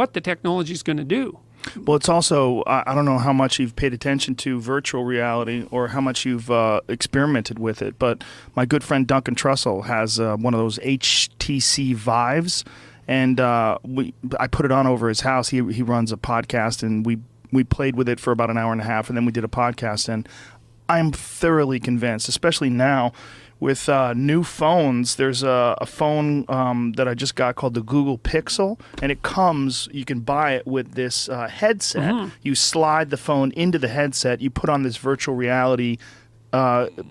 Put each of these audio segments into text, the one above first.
what the technology is going to do. Well, it's also, I don't know how much you've paid attention to virtual reality or how much you've experimented with it, but my good friend Duncan Trussell has one of those HTC Vives, and I put it on over his house. He runs a podcast, and we played with it for about an hour and a half, and then we did a podcast, and I'm thoroughly convinced, especially now, with new phones. There's a phone that I just got called the Google Pixel, and you can buy it with this headset. Mm-hmm. You slide the phone into the headset, you put on this virtual reality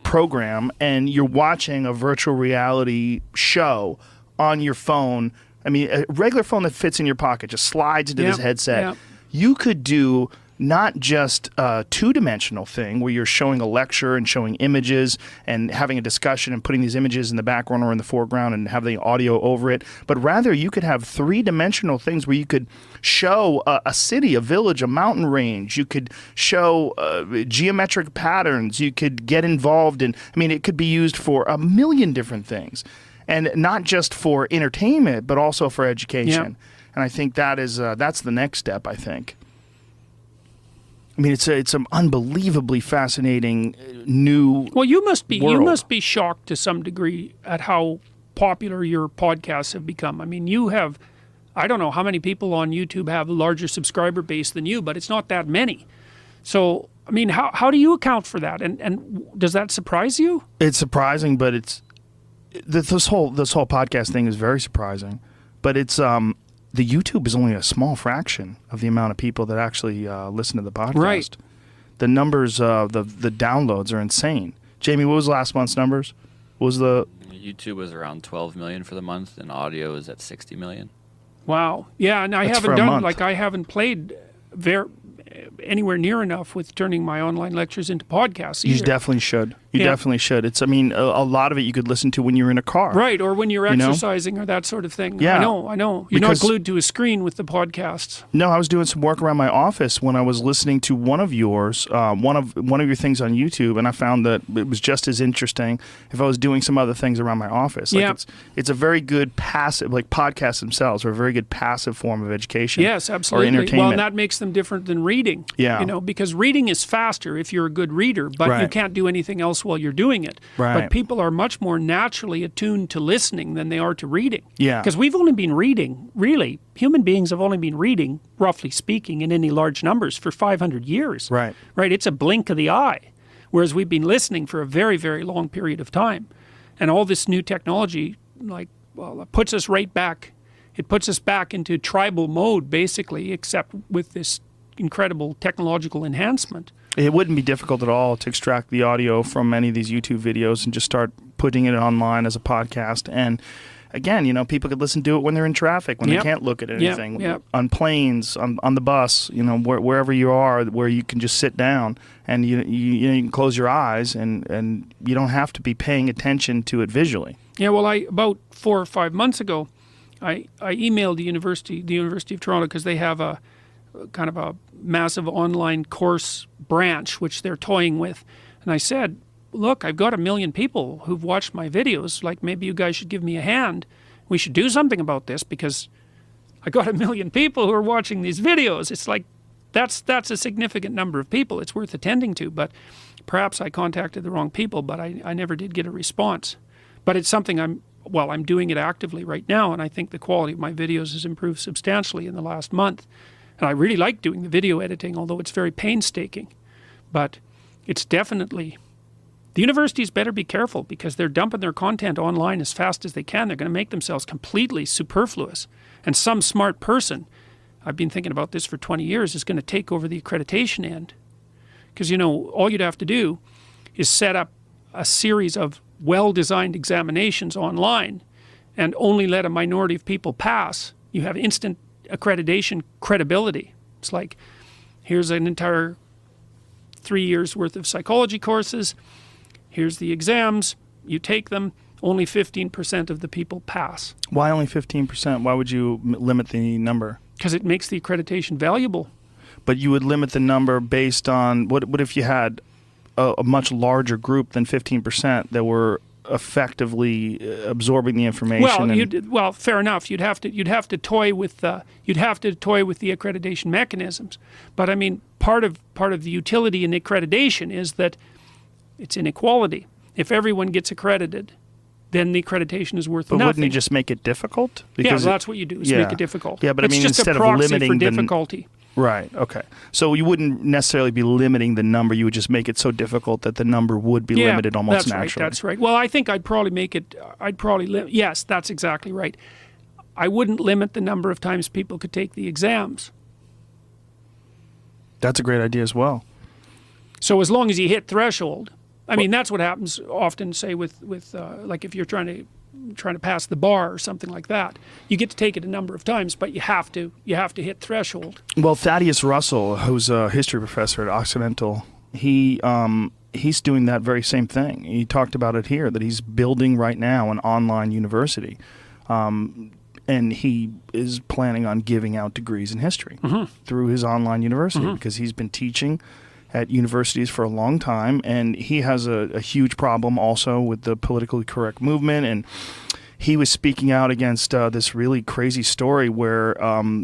program, and you're watching a virtual reality show on your phone. I mean, a regular phone that fits in your pocket just slides into this headset. Yep. You could do not just a two-dimensional thing where you're showing a lecture and showing images and having a discussion and putting these images in the background or in the foreground and have the audio over it, but rather you could have three-dimensional things where you could show a city, a village, a mountain range. You could show geometric patterns. You could get involved in, I mean, it could be used for a million different things, and not just for entertainment, but also for education. Yep. And I think that's the next step, I think. I mean, it's an unbelievably fascinating new Well, you must world. be shocked to some degree at how popular your podcasts have become. I mean, you have, I don't know how many people on YouTube have a larger subscriber base than you, but it's not that many. So, I mean, how do you account for that? And does that surprise you? It's surprising, but this whole podcast thing is very surprising. But it's the YouTube is only a small fraction of the amount of people that actually listen to the podcast. Right. The numbers, the downloads are insane. Jamie, what was last month's numbers? What was the YouTube was around 12 million for the month, and audio is at 60 million. Wow. Yeah, and I haven't played anywhere near enough with turning my online lectures into podcasts either. You definitely should. You definitely should. It's, I mean, a lot of it you could listen to when you're in a car. Right, or when you're exercising or that sort of thing. Yeah. I know. You're not glued to a screen with the podcasts. No, I was doing some work around my office when I was listening to one of yours, one of your things on YouTube, and I found that it was just as interesting if I was doing some other things around my office. Like it's a very good passive, like podcasts themselves are a very good passive form of education. Yes, absolutely. Or entertainment. Well, and that makes them different than reading. Yeah. You know, because reading is faster if you're a good reader, but you can't do anything else while you're doing it. Right. But people are much more naturally attuned to listening than they are to reading. Yeah. Because we've only been reading, really, human beings have only been reading, roughly speaking, in any large numbers for 500 years. Right. Right. It's a blink of the eye. Whereas we've been listening for a very, very long period of time. And all this new technology, it puts us right back. It puts us back into tribal mode, basically, except with this incredible technological enhancement. It wouldn't be difficult at all to extract the audio from any of these YouTube videos and just start putting it online as a podcast. And again, you know, people could listen to it when they're in traffic, when they can't look at anything, on planes, on the bus, you know, wherever you are, where you can just sit down and you can close your eyes and you don't have to be paying attention to it visually. Yeah, well, about 4 or 5 months ago, I emailed the University of Toronto, because they have a kind of a massive online course branch which they're toying with, and I said, look, I've got 1 million people who've watched my videos, like maybe you guys should give me a hand. We should do something about this, because I got 1 million people who are watching these videos. It's like that's a significant number of people. It's worth attending to, but perhaps I contacted the wrong people, but I never did get a response. But it's something I'm doing it actively right now, and I think the quality of my videos has improved substantially in the last month. And I really like doing the video editing, although it's very painstaking. But it's definitely, the universities better be careful, because they're dumping their content online as fast as they can. They're going to make themselves completely superfluous. And some smart person, I've been thinking about this for 20 years, is going to take over the accreditation end. Because, you know, all you'd have to do is set up a series of well-designed examinations online and only let a minority of people pass. You have instant accreditation credibility. It's like, here's an entire 3 years worth of psychology courses, here's the exams, you take them, only 15% of the people pass. Why only 15%? Why would you limit the number? Because it makes the accreditation valuable. But you would limit the number based on, what if you had a much larger group than 15% that were effectively absorbing the information. Well, fair enough. You'd have to toy with the accreditation mechanisms. But I mean, part of the utility in accreditation is that it's inequality. If everyone gets accredited, then the accreditation is worth nothing. But wouldn't you just make it difficult? Because that's what you do, is make it difficult. Yeah, but it's I mean, just instead a proxy of limiting for difficulty. Right, okay. So you wouldn't necessarily be limiting the number, you would just make it so difficult that the number would be limited almost naturally. That's right. Well, I think I'd probably make it, yes, that's exactly right. I wouldn't limit the number of times people could take the exams. That's a great idea as well. So as long as you hit threshold, I mean, that's what happens often, say, with like if you're trying to pass the bar or something like that. You get to take it a number of times, but you have to hit threshold. Well, Thaddeus Russell, who's a history professor at Occidental, he's doing that very same thing. He talked about it here, that he's building right now an online university. And he is planning on giving out degrees in history through his online university because he's been teaching at universities for a long time, and he has a huge problem also with the politically correct movement. And he was speaking out against this really crazy story where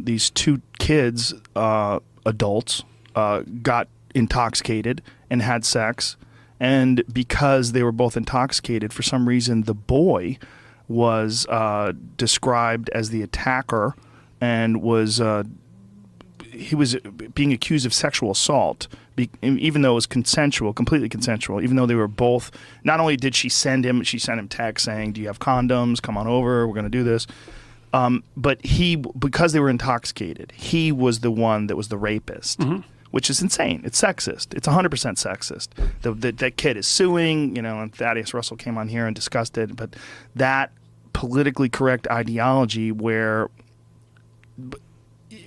these two kids, adults, got intoxicated and had sex, and because they were both intoxicated, for some reason the boy was described as the attacker and was he was being accused of sexual assault, even though it was consensual, completely consensual, even though they were both, not only did she sent him text saying, do you have condoms? Come on over, we're going to do this. But because they were intoxicated, he was the one that was the rapist, which is insane. It's sexist. It's 100% sexist. That kid is suing, and Thaddeus Russell came on here and discussed it. But that politically correct ideology where,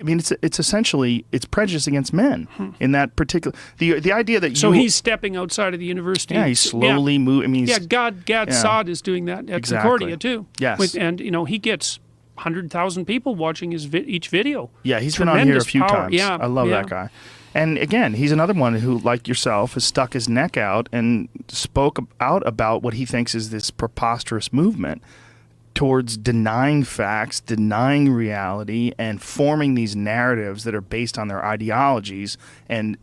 I mean, it's essentially, it's prejudice against men in that particular, the idea that So he's stepping outside of the university. Yeah, he's slowly moving. I mean, Gad Saad is doing that at Concordia too. Yes. And he gets 100,000 people watching each video. Yeah, he's been on here a few power. times. Yeah, I love that guy. And again, he's another one who, like yourself, has stuck his neck out and spoke out about what he thinks is this preposterous movement towards denying facts, denying reality, and forming these narratives that are based on their ideologies and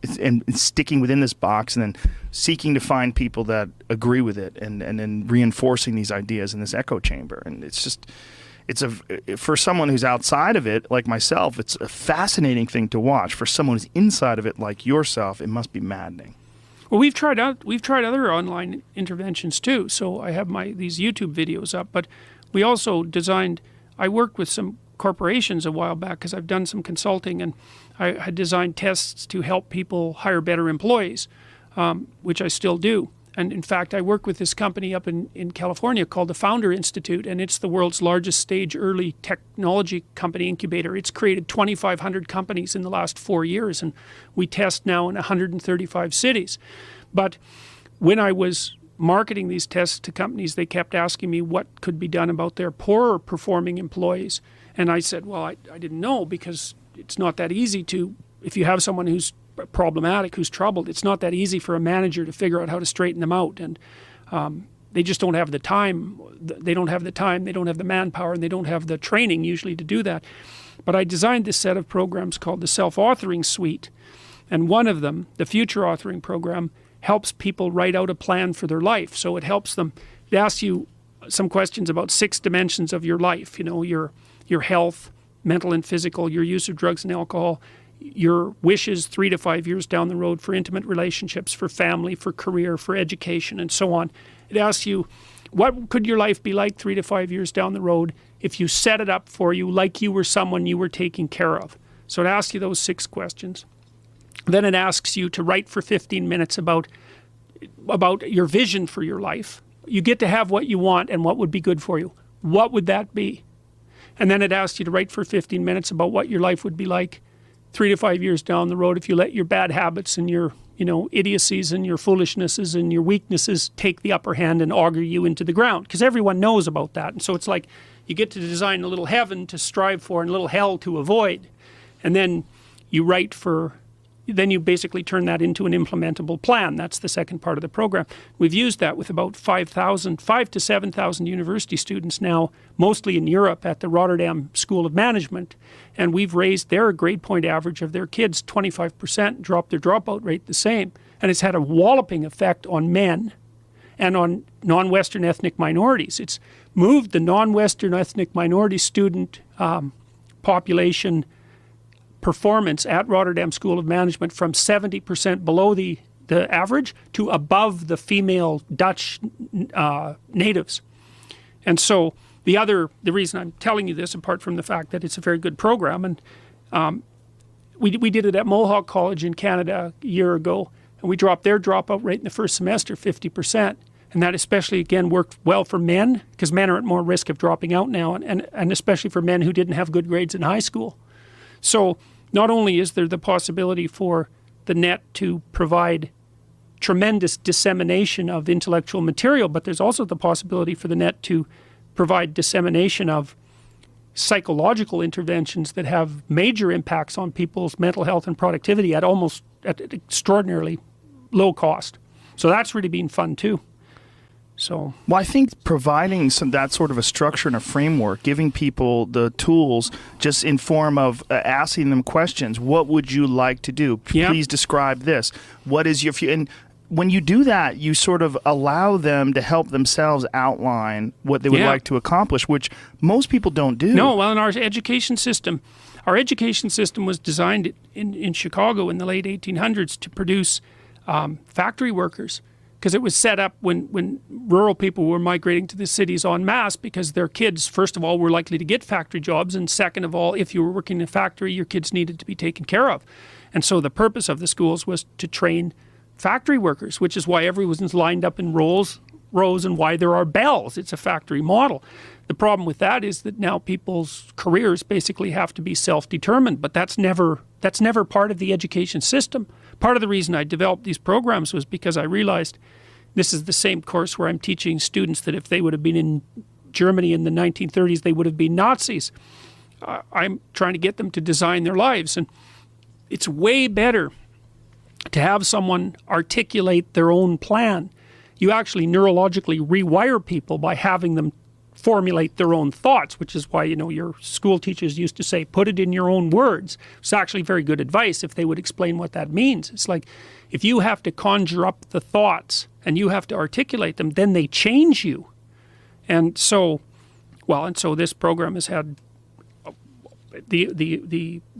sticking within this box and then seeking to find people that agree with it and then reinforcing these ideas in this echo chamber. And it's just, for someone who's outside of it, like myself, it's a fascinating thing to watch. For someone who's inside of it, like yourself, it must be maddening. Well, we've tried other online interventions too. So I have these YouTube videos up, but we also I worked with some corporations a while back because I've done some consulting, and I had designed tests to help people hire better employees, which I still do. And in fact, I work with this company up in California called the Founder Institute, and it's the world's largest stage early technology company incubator. It's created 2,500 companies in the last 4 years, and we test now in 135 cities. But when I was marketing these tests to companies, they kept asking me what could be done about their poorer performing employees. And I said, well, I didn't know, because it's not that easy if you have someone who's problematic, who's troubled, it's not that easy for a manager to figure out how to straighten them out. And they just don't have the time. They don't have the manpower, and they don't have the training usually to do that. But I designed this set of programs called the Self-Authoring Suite. And one of them, the Future Authoring Program, helps people write out a plan for their life. So it helps them. It asks you some questions about 6 dimensions of your life. Your health, mental and physical, your use of drugs and alcohol, your wishes 3 to 5 years down the road for intimate relationships, for family, for career, for education, and so on. It asks you, what could your life be like 3 to 5 years down the road if you set it up for you like you were someone you were taking care of? So it asks you those 6 questions. Then it asks you to write for 15 minutes about your vision for your life. You get to have what you want and what would be good for you. What would that be? And then it asks you to write for 15 minutes about what your life would be like 3 to 5 years down the road if you let your bad habits and your idiocies and your foolishnesses and your weaknesses take the upper hand and auger you into the ground. Because everyone knows about that. And so it's like you get to design a little heaven to strive for and a little hell to avoid. And then you write for then you basically turn that into an implementable plan. That's the second part of the program. We've used that with about 5 to 7,000 university students now, mostly in Europe at the Rotterdam School of Management. And we've raised their grade point average of their kids 25%, dropped their dropout rate the same. And it's had a walloping effect on men and on non-Western ethnic minorities. It's moved the non-Western ethnic minority student population performance at Rotterdam School of Management from 70% below the average to above the female Dutch natives. And so the reason I'm telling you this, apart from the fact that it's a very good program, and we did it at Mohawk College in Canada a year ago, and we dropped their dropout rate in the first semester 50%. And that especially, again, worked well for men, because men are at more risk of dropping out now, and especially for men who didn't have good grades in high school. So not only is there the possibility for the net to provide tremendous dissemination of intellectual material, but there's also the possibility for the net to provide dissemination of psychological interventions that have major impacts on people's mental health and productivity at extraordinarily low cost. So that's really been fun too. So, well, I think providing that sort of a structure and a framework, giving people the tools just in form of asking them questions. What would you like to do? Please describe this. What is your future? And when you do that, you sort of allow them to help themselves outline what they would like to accomplish, which most people don't do. No, well, in our education system was designed in Chicago in the late 1800s to produce factory workers. Because it was set up when rural people were migrating to the cities en masse, because their kids, first of all, were likely to get factory jobs, and second of all, if you were working in a factory, your kids needed to be taken care of. And so the purpose of the schools was to train factory workers, which is why everyone's lined up in rows and why there are bells. It's a factory model. The problem with that is that now people's careers basically have to be self-determined, but that's never part of the education system. Part of the reason I developed these programs was because I realized this is the same course where I'm teaching students that if they would have been in Germany in the 1930s, they would have been Nazis. I'm trying to get them to design their lives. And it's way better to have someone articulate their own plan. You actually neurologically rewire people by having them formulate their own thoughts, which is why, your school teachers used to say, put it in your own words. It's actually very good advice if they would explain what that means. It's like, if you have to conjure up the thoughts and you have to articulate them, then they change you. And so this program has had the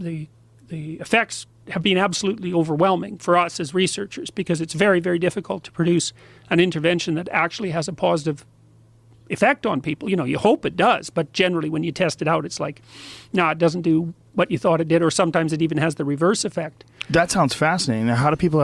effects have been absolutely overwhelming for us as researchers, because it's very, very difficult to produce an intervention that actually has a positive effect on people. You hope it does, but generally when you test it out, it's like, it doesn't do what you thought it did, or sometimes it even has the reverse effect. That sounds fascinating. Now, how do people